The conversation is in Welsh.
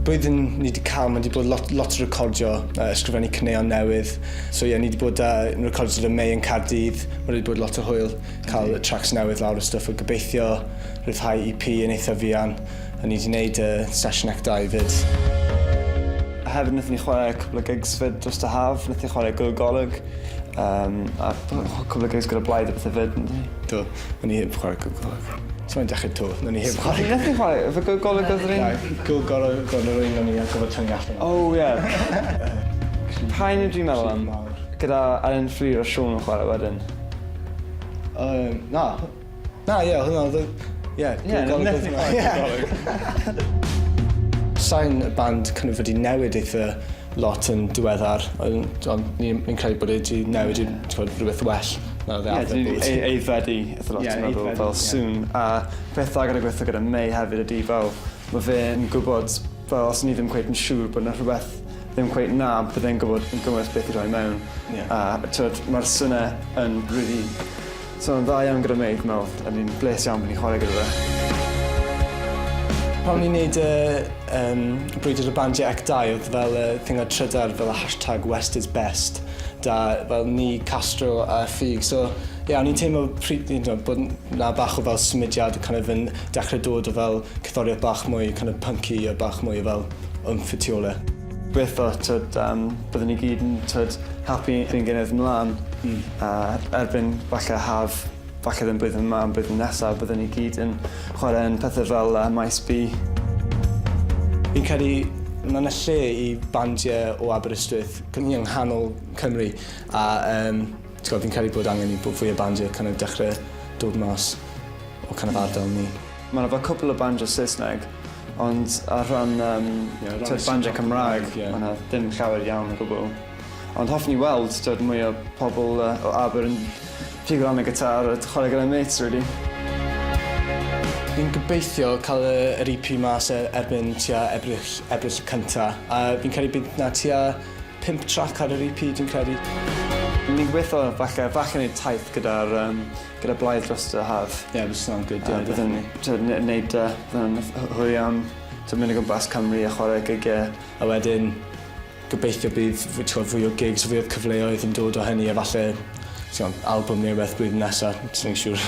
Blwyddyn ni wedi cael, mae wedi bod lot o recordio, ysgrifennu caneuon newydd. So ni wedi bod yn recordio y May yn Caerdydd, mae wedi bod lot o hwyl, cael tracks newydd lawr o stwff o gobeithio, rhyddhau EP yn eitha fuan, a ni wedi gwneud sesiwn Act 2 fyd. Hefyd wnaethon ni chwarae cwbl o gigs fyd dros y haf, wnaethon ni chwarae golwg, a cwbl o gigs gyda blaid a bethau fyd. Do, o'n i heb chwarae golwg. So mae'n dechrau to, o'n i heb chwarae. Wnaethon ni chwarae, efo golwg oedd yr un? Golwg oedd yr un o'n i ar gyfer tynnu allan. O, ie. Pa un ydw i'n meddwl am? Gyda Alan Freer o Sean yn chwarae wedyn? Na, ie, hwnna oedd... Ie, golwg oedd golwg. Sain y band kind of wedi newid eitha lot yn diweddar, ond ni'n credu bod wedi newid i'n rhywbeth well. Ie, eiddfedu eitha lot yn meddwl fel soon. A beth dda gyda gweithio gyda May hefyd ydi fel, mae fe'n gwybod fel os ni ddim cweith yn siŵr bod yna rhywbeth ddim cweith na, byddai'n gwybod yn gymryd beth i roi mewn. Mae'r synnau yn really... So yn dda iawn gyda May, dwi'n meddwl, a ni'n bles iawn bod ni'n chwarae gyda fe. Pan ni'n gwneud brwydr y bandiau Act 2 oedd fel thingau trydar fel hashtag West is best, da fel ni, Castro a Ffug. So o'n i'n teimlo bod na bach o fel symudiad yn dechrau dod o fel cythoriaeth bach mwy punky a bach mwy fel y tu ôl. Gobeithio byddwn ni gyd yn helpu ein gilydd ymlaen. Erbyn falle haf, falle ddim blwyddyn yma, blwyddyn nesaf, byddwn ni gyd yn chwarae yn pethau fel Maes B. Fi'n credu mae'n y lle i bandiau o Aberystwyth yng nghanol Cymru, a fi'n credu bod angen i bod fwy o bandiau dechrau dod mas o ardal ni. Mae'n efo cwpl o bandiau Saesneg, ond ar ran bandiau Cymraeg, mae'n ddim llawer iawn o gwbl. Ond hoffwn ni weld mwy o pobl o Aber yn pigo am y gitar a chwarae gyda'r mates, really. Fi'n gobeithio cael yr EP mas erbyn tua Ebrill cynta, a fi'n credu bydd na tua 5 trac ar yr EP, dwi'n credu. Fi'n gobeithio falle wneud taith gyda blaid dros y haf. Ie, bydd sy'n good, ie. Byddwn wneud hwy am mynd o gwmpas Cymru a chwarae gigiau, a wedyn gobeithio bydd fwy o gigs, fwy o cyfleoedd yn dod o hynny, a falle album neu beth blwyddyn nesaf, sy'n siŵr.